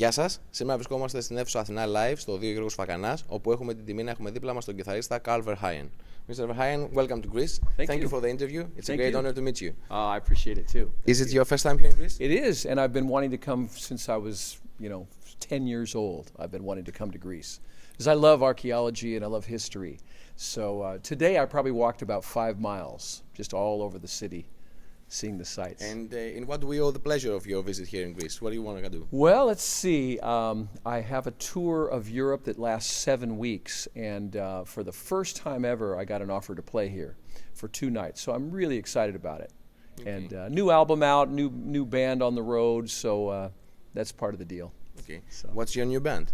Γεια σας. Σήμερα βρισκόμαστε στην αίθουσα Αθηνά Live στο 2 Γιώργος Φακανάς, όπου έχουμε την τιμή να έχουμε δίπλα μας τον κιθαρίστα Carl Verheyen. Mr. Verheyen, welcome to Greece. Thank you for the interview. It's a great honor to meet you. I appreciate it too. Is it your first time here in Greece? It is, and I've been wanting to come since I was, 10 years old. I've been wanting to come to Greece because I love archaeology and I love history. So today I probably walked about 5 miles, just all over the city, seeing the sights. And in what do we owe the pleasure of your visit here in Greece? What do you want to do? Well, let's see. I have a tour of Europe that lasts 7 weeks, and for the first time ever, I got an offer to play here for 2 nights. So I'm really excited about it. Okay. And new album out, new band on the road, so that's part of the deal. Okay. So. What's your new band?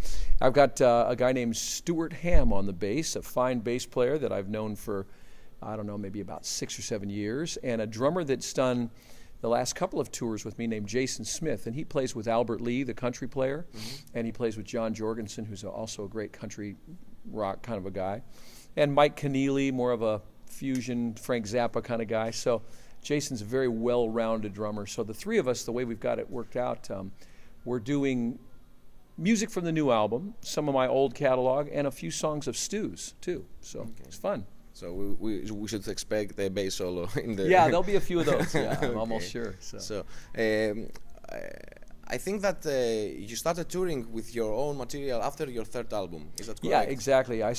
I've got a guy named Stuart Ham on the bass, a fine bass player that I've known for, I don't know, maybe about 6 or 7 years, and a drummer that's done the last couple of tours with me named Jason Smith, and he plays with Albert Lee, the country player, and he plays with John Jorgensen, who's also a great country rock kind of a guy, and Mike Keneally, more of a fusion Frank Zappa kind of guy. So Jason's a very well-rounded drummer. So the three of us, the way we've got it worked out, we're doing music from the new album, some of my old catalog, and a few songs of Stu's too. So it's fun. So we should expect the bass solo in the... Yeah, there'll be a few of those. Yeah, I'm almost sure. So I think that you started touring with your own material after your third album. Is that correct? Yeah, exactly. I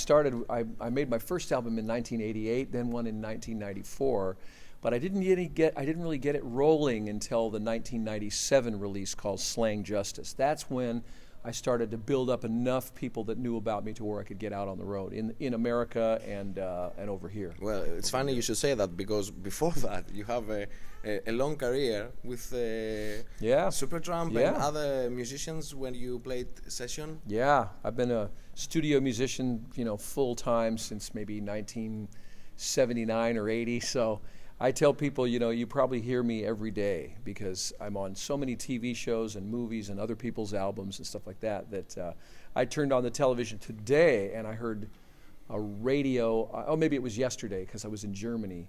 made my first album in 1988, then one in 1994, but I didn't really get it rolling until the 1997 release called Slang Justice. That's when I started to build up enough people that knew about me to where I could get out on the road in America and over here. Well, it's funny you should say that, because before that you have a long career with Supertramp and other musicians when you played session. Yeah, I've been a studio musician, full time since maybe 1979 or 80. So I tell people, you probably hear me every day because I'm on so many TV shows and movies and other people's albums and stuff like that, I turned on the television today and I heard a radio, maybe it was yesterday because I was in Germany,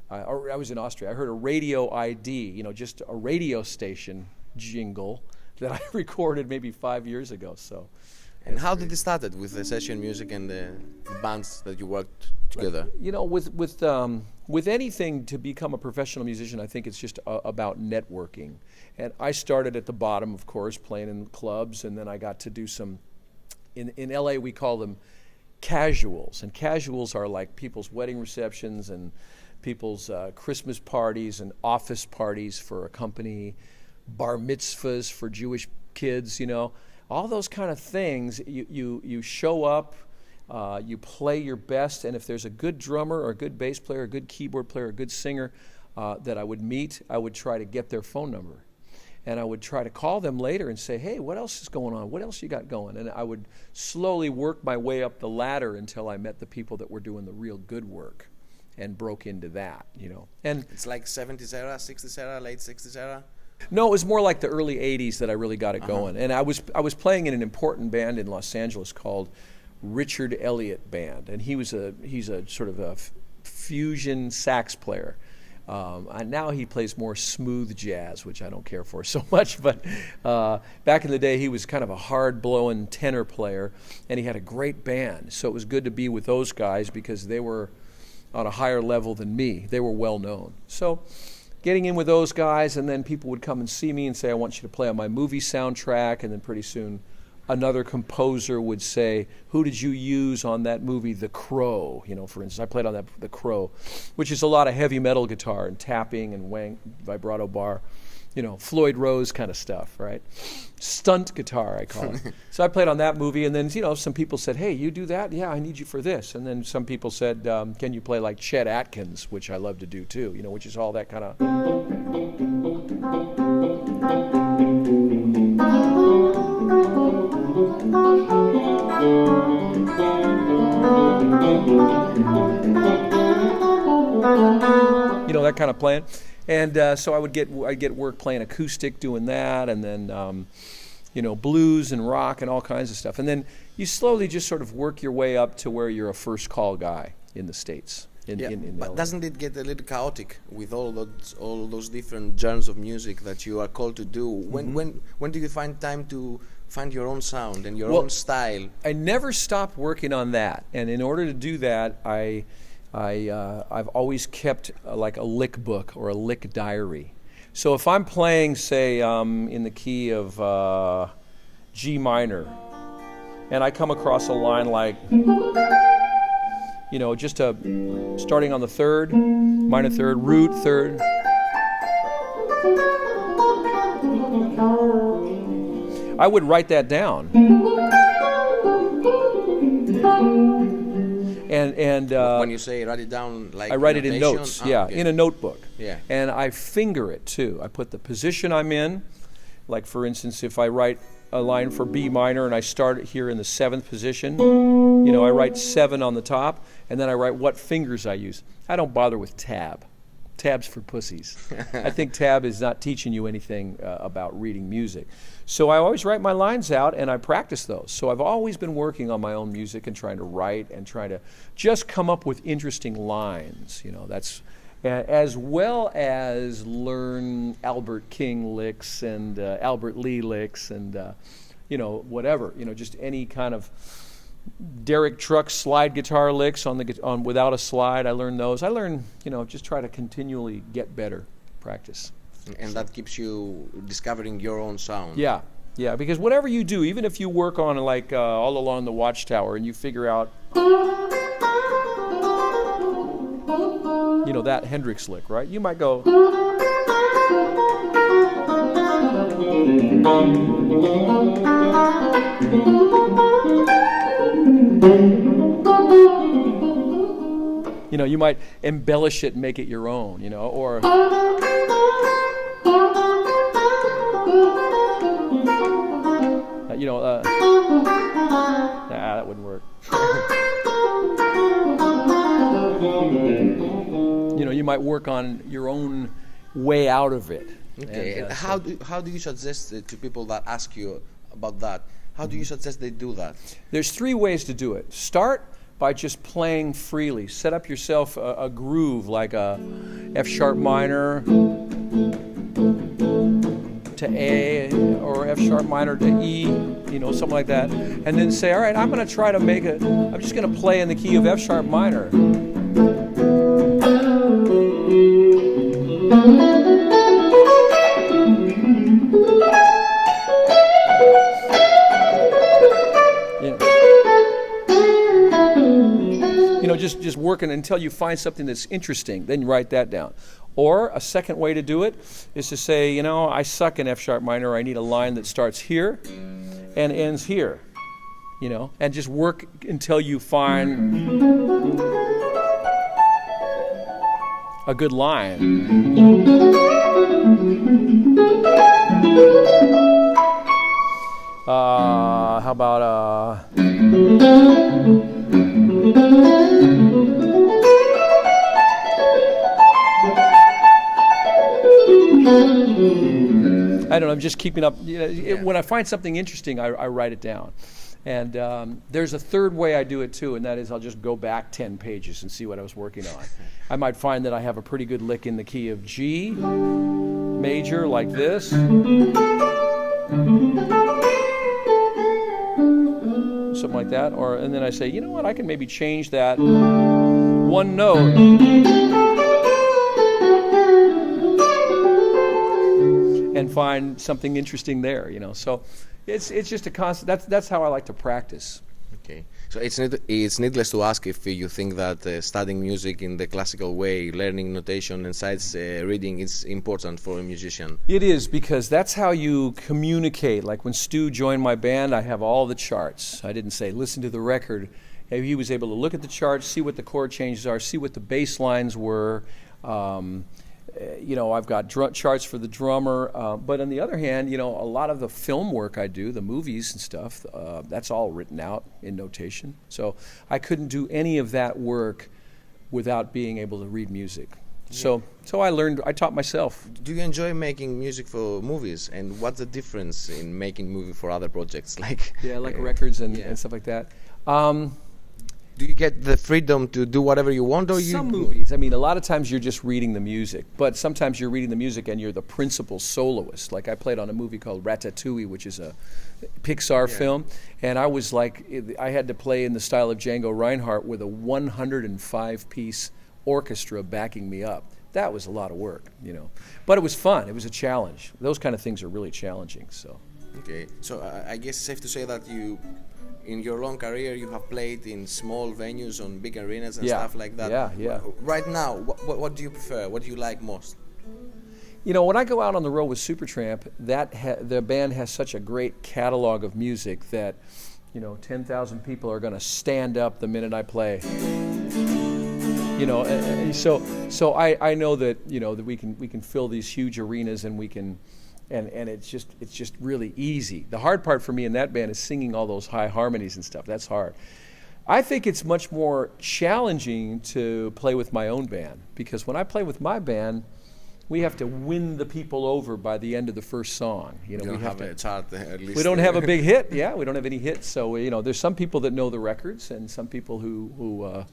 or I was in Austria. I heard a radio ID, just a radio station jingle that I recorded maybe 5 years ago. So. And how did it started with the session music and the bands that you worked together? With anything to become a professional musician, I think it's just about networking. And I started at the bottom, of course, playing in clubs, and then I got to do some, in LA we call them casuals. And casuals are like people's wedding receptions and people's Christmas parties and office parties for a company, bar mitzvahs for Jewish kids, all those kind of things. You show up, you play your best, and if there's a good drummer or a good bass player, a good keyboard player, a good singer that I would meet, I would try to get their phone number. And I would try to call them later and say, hey, what else is going on? What else you got going? And I would slowly work my way up the ladder until I met the people that were doing the real good work and broke into that, And it's like 70s era, 60s era, late 60s era? No, it was more like the early 80s that I really got it going. And I was playing in an important band in Los Angeles called Richard Elliott Band, and he's a sort of a fusion sax player. And now he plays more smooth jazz, which I don't care for so much, but back in the day he was kind of a hard-blowing tenor player, and he had a great band. So it was good to be with those guys because they were on a higher level than me. They were well known. So getting in with those guys, and then people would come and see me and say, I want you to play on my movie soundtrack, and then pretty soon another composer would say, who did you use on that movie, The Crow? For instance, I played on that The Crow, which is a lot of heavy metal guitar and tapping and vibrato bar, Floyd Rose kind of stuff, right? Stunt guitar, I call it. So I played on that movie, and then, some people said, hey, you do that? Yeah, I need you for this. And then some people said, can you play like Chet Atkins, which I love to do too, which is all that kind of... that kind of playing. And so I'd get work playing acoustic, doing that, and then blues and rock and all kinds of stuff. And then you slowly just sort of work your way up to where you're a first call guy in the States. But doesn't it get a little chaotic with all those different genres of music that you are called to do? When do you find time to find your own sound and your Well, own style? I never stopped working on that, and in order to do that, I've always kept like a lick book or a lick diary. So if I'm playing, say, in the key of G minor, and I come across a line like, you know, just starting on the third, minor third, root third. I would write that down. And when you say write it down, like I write it in notation? notes, yeah, Okay. in a notebook. Yeah. And I finger it too. I put the position I'm in. Like for instance, if I write a line for B minor and I start here in the 7th position, you know, I write 7 on the top, and then I write what fingers I use. I don't bother with tab. Tab's for pussies. I think tab is not teaching you anything about reading music. So I always write my lines out and I practice those. So I've always been working on my own music and trying to write and trying to just come up with interesting lines. You know, that's as well as learn Albert King licks and Albert Lee licks and you know, whatever. You know, just any kind of Derek Truck slide guitar licks on without a slide. I learned those. I learn, you know, just try to continually get better, practice. And that keeps you discovering your own sound. Yeah, yeah. Because whatever you do, even if you work on like all along the Watchtower and you figure out, you know, that Hendrix lick, right? You might go. You know, you might embellish it and make it your own, you know, or you know, that wouldn't work. You know, you might work on your own way out of it. Okay. And how do you suggest to people that ask you about that? How do you suggest they do that? There's 3 ways to do it. Start by just playing freely. Set up yourself a groove like a F sharp minor to A or F sharp minor to E, you know, something like that. And then say, all right, I'm going to try to make it, I'm just going to play in the key of F sharp minor. You know, just working until you find something that's interesting. Then you write that down. Or a second way to do it is to say, you know, I suck in F sharp minor. I need a line that starts here and ends here. You know, and just work until you find a good line. How about I don't know, I'm just keeping up. You know, when I find something interesting, I write it down. And there's a third way I do it too, and that is I'll just go back 10 pages and see what I was working on. I might find that I have a pretty good lick in the key of G major like this. Something like that. And then I say, you know what, I can maybe change that one note. And find something interesting there, you know. So it's just a constant. That's how I like to practice. Okay. So it's needless to ask if you think that studying music in the classical way, learning notation and sights reading is important for a musician. It is, because that's how you communicate. Like when Stu joined my band, I have all the charts. I didn't say listen to the record. He was able to look at the charts, see what the chord changes are, see what the bass lines were. You know, I've got charts for the drummer, but on the other hand, you know, a lot of the film work I do, the movies and stuff, that's all written out in notation. So I couldn't do any of that work without being able to read music. Yeah. So I taught myself. Do you enjoy making music for movies? And what's the difference in making movie for other projects? Like records and stuff like that. Do you get the freedom to do whatever you want, or Some movies. I mean, a lot of times you're just reading the music, but sometimes you're reading the music and you're the principal soloist. Like I played on a movie called Ratatouille, which is a Pixar film, and I was like, I had to play in the style of Django Reinhardt with a 105-piece orchestra backing me up. That was a lot of work, you know. But it was fun. It was a challenge. Those kind of things are really challenging. So. Okay. So I guess it's safe to say that you, in your long career, you have played in small venues on big arenas and stuff like that. Yeah. Right now, what do you prefer? What do you like most? You know, when I go out on the road with Supertramp, the band has such a great catalog of music that, you know, 10,000 people are going to stand up the minute I play. You know, so I know that, you know, that we can fill these huge arenas, and we can, and it's just really easy. The hard part for me in that band is singing all those high harmonies and stuff. That's hard. I think it's much more challenging to play with my own band, because when I play with my band, we have to win the people over by the end of the first song. You know, we have a chart at least. We don't have a big hit. Yeah, we don't have any hits. So, you know, there's some people that know the records, and some people who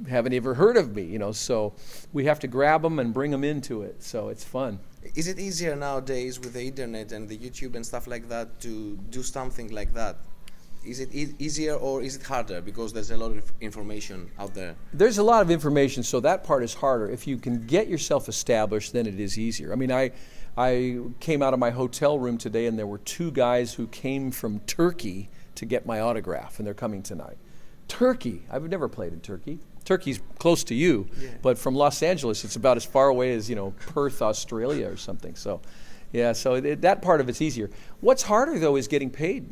haven't ever heard of me, you know, so we have to grab them and bring them into it, so it's fun. Is it easier nowadays with the internet and the YouTube and stuff like that to do something like that? Is it easier or is it harder because there's a lot of information out there? There's a lot of information, so that part is harder. If you can get yourself established, then it is easier. I mean, I came out of my hotel room today, and there were 2 guys who came from Turkey to get my autograph, and they're coming tonight. Turkey, I've never played in Turkey. Turkey's close to you, but from Los Angeles, it's about as far away as, you know, Perth, Australia or something. So, yeah, so that part of it's easier. What's harder, though, is getting paid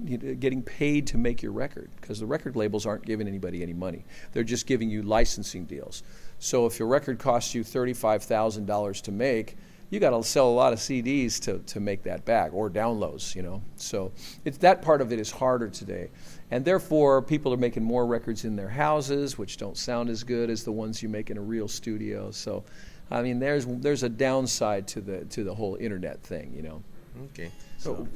to make your record, because the record labels aren't giving anybody any money. They're just giving you licensing deals. So if your record costs you $35,000 to make, you got to sell a lot of CDs to make that back, or downloads, you know. So that part of it is harder today. And therefore, people are making more records in their houses, which don't sound as good as the ones you make in a real studio. So, I mean, there's a downside to the whole internet thing, you know. Okay. So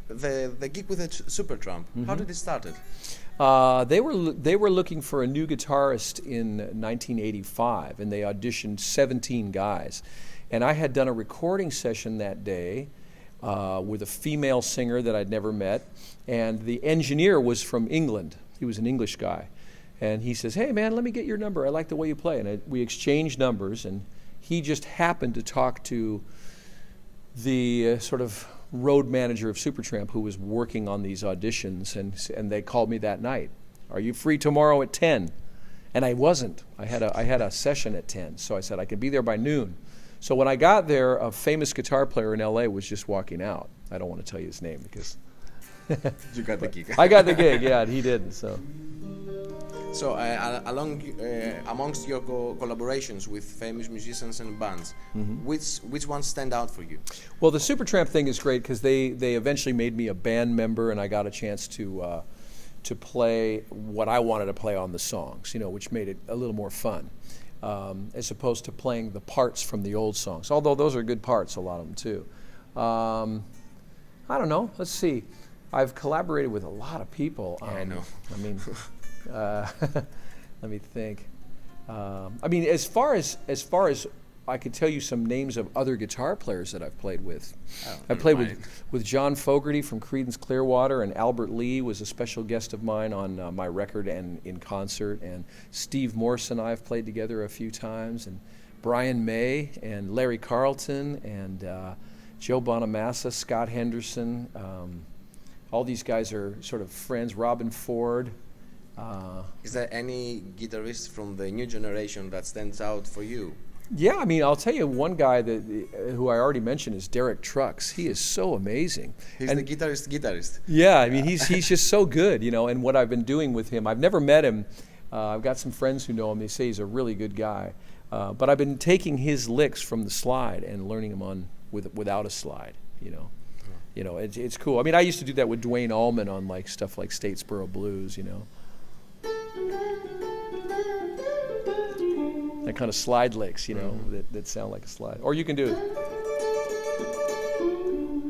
the gig with the Supertramp, how did it start? They were looking for a new guitarist in 1985, and they auditioned 17 guys. And I had done a recording session that day with a female singer that I'd never met, and the engineer was from England. He was an English guy, and he says, "Hey man, let me get your number. I like the way you play." And we exchanged numbers, and he just happened to talk to the sort of road manager of Supertramp, who was working on these auditions, and they called me that night. "Are you free tomorrow at 10?" And I wasn't. I had a session at 10, so I said I could be there by noon. So when I got there, a famous guitar player in LA was just walking out. I don't want to tell you his name because you got the gig. I got the gig, yeah, and he didn't. So amongst your collaborations with famous musicians and bands, which ones stand out for you? Well, the Supertramp thing is great because they eventually made me a band member, and I got a chance to play what I wanted to play on the songs, you know, which made it a little more fun. As opposed to playing the parts from the old songs, although those are good parts, a lot of them too. I don't know. Let's see. I've collaborated with a lot of people. I know. I mean, let me think. I mean, as far as I could tell you some names of other guitar players that I've played with. I played with John Fogerty from Creedence Clearwater, and Albert Lee was a special guest of mine on my record and in concert. And Steve Morse and I have played together a few times, and Brian May and Larry Carlton and Joe Bonamassa, Scott Henderson. All these guys are sort of friends. Robin Ford. Is there any guitarist from the new generation that stands out for you? Yeah, I mean, I'll tell you one guy who I already mentioned is Derek Trucks. He is so amazing. He's the guitarist. Yeah, I mean, he's just so good, you know. And what I've been doing with him, I've never met him. I've got some friends who know him. They say he's a really good guy. But I've been taking his licks from the slide and learning them on without a slide, you know. You know, it's cool. I mean, I used to do that with Dwayne Allman on like stuff like Statesboro Blues, you know. That kind of slide licks, you know, that sound like a slide. Or you can do it.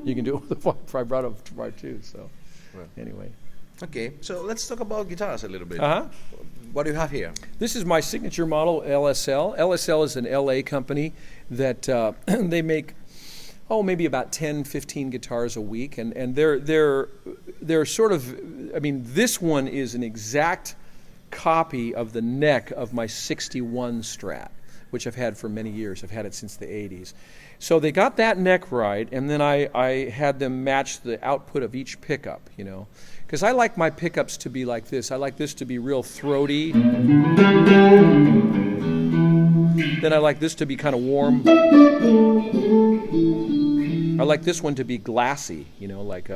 You can do it with the vibrato part too. So, anyway. Okay, so let's talk about guitars a little bit. Uh-huh. What do you have here? This is my signature model, LSL. LSL is an LA company that they make, maybe about 10, 15 guitars a week, and they're sort of, I mean, this one is an exact copy of the neck of my 61 Strat, which I've had for many years. I've had it since the 80s. So they got that neck right, and then I had them match the output of each pickup, you know. Because I like my pickups to be like this. I like this to be real throaty. Then I like this to be kind of warm. I like this one to be glassy, you know, like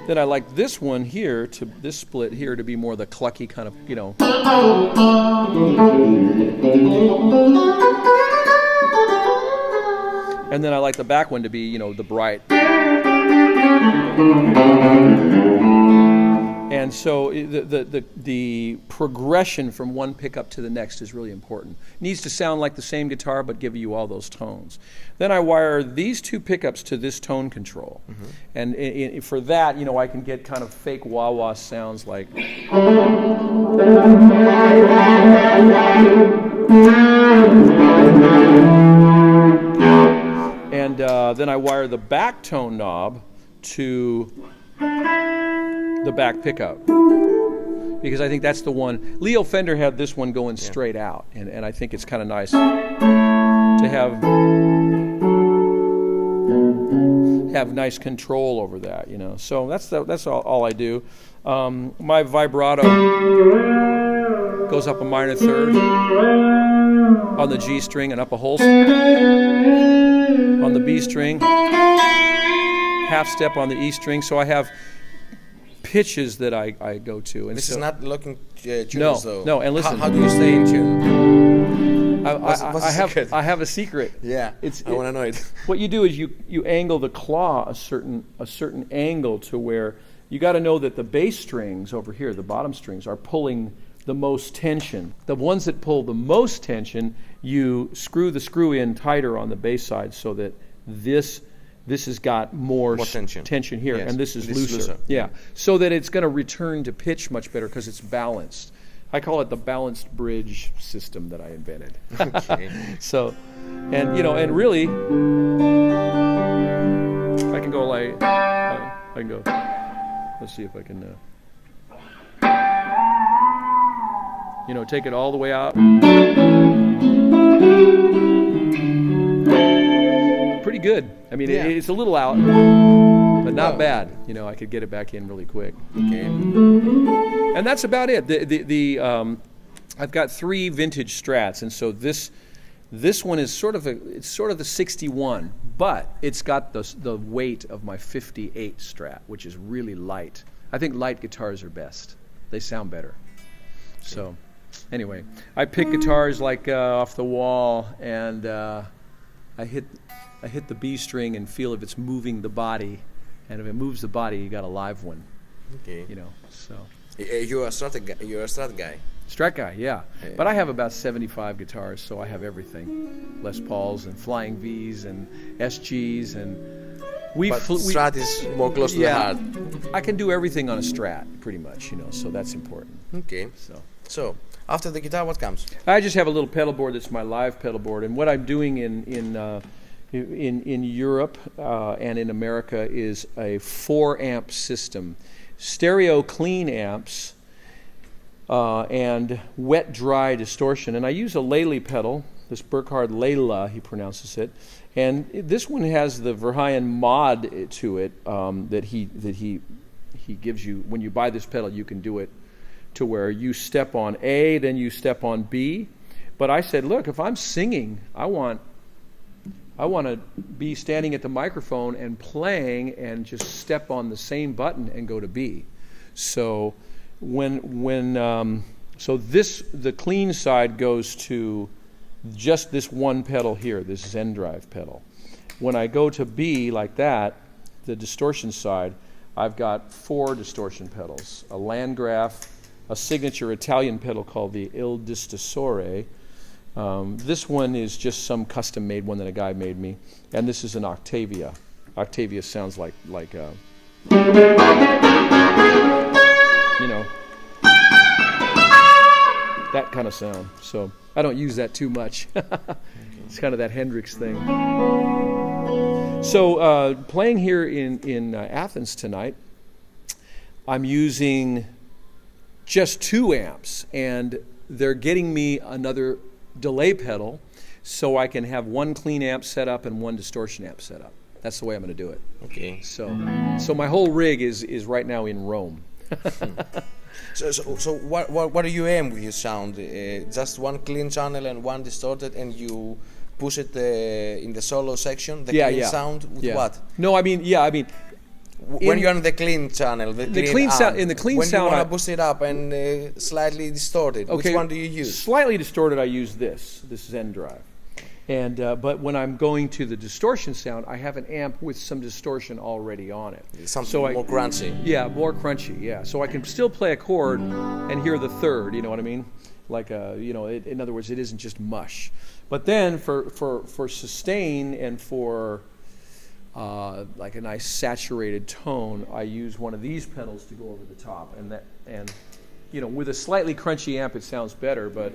then I like this one here, this split here, to be more the clucky kind of, you know. And then I like the back one to be, you know, the bright. And so the progression from one pickup to the next is really important. It needs to sound like the same guitar, but give you all those tones. Then I wire these two pickups to this tone control. Mm-hmm. And for that, you know, I can get kind of fake wah-wah sounds like. And then I wire the back tone knob to the back pickup, because I think that's the one. Leo Fender had this one going straight out, and I think it's kind of nice to have nice control over that, you know. So that's all I do. My vibrato goes up a minor third on the G string and up a whole on the B string, half step on the E string. So I have pitches that I go to. And this is not looking tunes, though. No, and listen. How do you stay in tune? I have a secret. Yeah, I want to know it. What you do is you angle the claw a certain angle to where you got to know that the bass strings over here, the bottom strings, are pulling the most tension. The ones that pull the most tension, you screw the screw in tighter on the bass side so that this has got more tension here, yes. And this is looser. Yeah, so that it's going to return to pitch much better because it's balanced. I call it the balanced bridge system that I invented. Okay. So, and you know, and really, I can go like, let's see if I can, you know, take it all the way out. Pretty good. I mean, it's a little out, but not bad. You know, I could get it back in really quick. Okay. And that's about it. I've got 3 vintage Strats, and so this one is sort of the 61, but it's got the weight of my 58 Strat, which is really light. I think light guitars are best. They sound better. So, anyway, I pick guitars like off the wall, and I hit the B string and feel if it's moving the body, and if it moves the body, you got a live one. Okay. You know, so. You're a Strat guy. Strat guy, yeah. But I have about 75 guitars, so I have everything: Les Pauls and Flying V's and SGs, and Strat is more close to the heart. I can do everything on a Strat, pretty much, you know. So that's important. Okay. So after the guitar, what comes? I just have a little pedal board that's my live pedal board, and what I'm doing in Europe and in America is a 4-amp system, stereo clean amps, and wet dry distortion. And I use a Lely pedal, this Burkhard Layla, he pronounces it, and this one has the VERHEYEN mod to it that he gives you. When you buy this pedal, you can do it to where you step on A, then you step on B. But I said, look, if I'm singing, I want to be standing at the microphone and playing and just step on the same button and go to B. So the clean side goes to just this one pedal here, this Zen Drive pedal. when I go to B like that, the distortion side, I've got 4 distortion pedals, a Landgraf, a signature Italian pedal called the Il Distessore. This one is just some custom-made one that a guy made me, and this is an Octavia. Octavia sounds like you know, that kind of sound. So I don't use that too much. It's kind of that Hendrix thing. So playing here in Athens tonight, I'm using just 2 amps, and they're getting me another delay pedal so I can have 1 clean amp set up and 1 distortion amp set up. That's the way I'm going to do it. Okay. So my whole rig is right now in Rome. So what do you aim with your sound? Just 1 clean channel and 1 distorted, and you push it in the solo section, the clean sound with what? No, I mean when you're on the clean channel, the clean sound, in the clean when sound, you want to boost it up and slightly distort it, which one do you use? Slightly distorted, I use this Zen Drive. And but when I'm going to the distortion sound, I have an amp with some distortion already on it. Something more crunchy. Yeah, more crunchy. Yeah, so I can still play a chord and hear the third. You know what I mean? Like in other words, it isn't just mush. But then for sustain and for like a nice saturated tone, I use one of these pedals to go over the top, and with a slightly crunchy amp, it sounds better, but.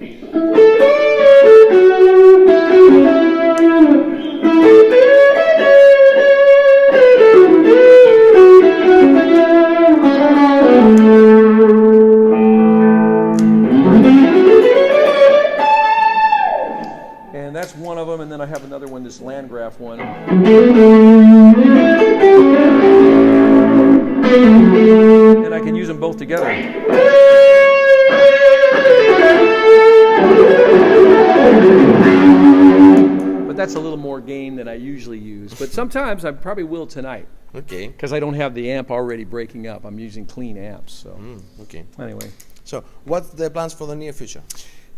And that's one of them, and then I have another one, this Landgraf one. And I can use them both together. But that's a little more gain than I usually use. But sometimes I probably will tonight. Okay. Because I don't have the amp already breaking up. I'm using clean amps. So. Okay. Anyway. So what's the plans for the near future?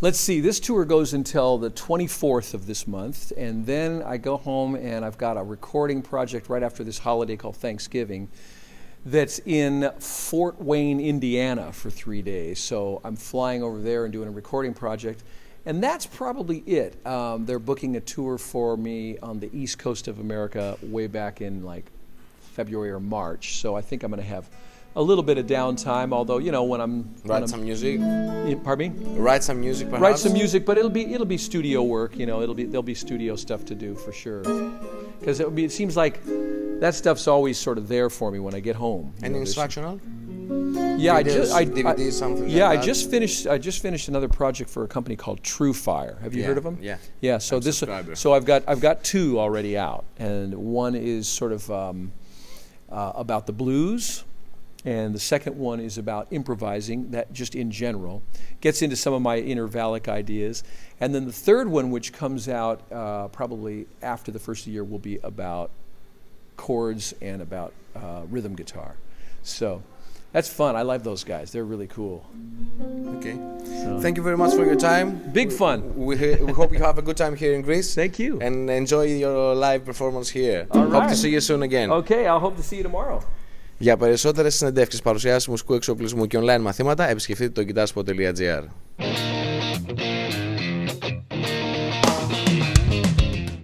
Let's see. This tour goes until the 24th of this month. And then I go home and I've got a recording project right after this holiday called Thanksgiving that's in Fort Wayne, Indiana for 3 days. So I'm flying over there and doing a recording project. And that's probably it. They're booking a tour for me on the East Coast of America way back in like February or March. So I think I'm going to have a little bit of downtime, although, when I'm... Write some music? Pardon me? Write some music, perhaps? Write some music, but it'll be studio work, there'll be studio stuff to do for sure. Because it seems like that stuff's always sort of there for me when I get home. Any instructional? Yeah, DVD, something like I that? just finished another project for a company called True Fire. Have you heard of them? Yeah. Yeah. So I've got 2 already out, and one is sort of about the blues, and the second one is about improvising, that just in general gets into some of my inner Valak ideas, and then the third one, which comes out probably after the first of the year, will be about chords and about rhythm guitar. So. That's fun. I love those guys. They're really cool. Okay. So. Thank you very much for your time. Big fun. We hope you have a good time here in Greece. Thank you. And enjoy your live performance here. All right. Hope to see you soon again. Okay, I'll hope to see you tomorrow. Για περισσότερες συνεντεύξεις, παρουσιάσεις μουσικού εξοπλισμού και online μαθήματα, επισκεφτείτε το Guitarspot.Gr.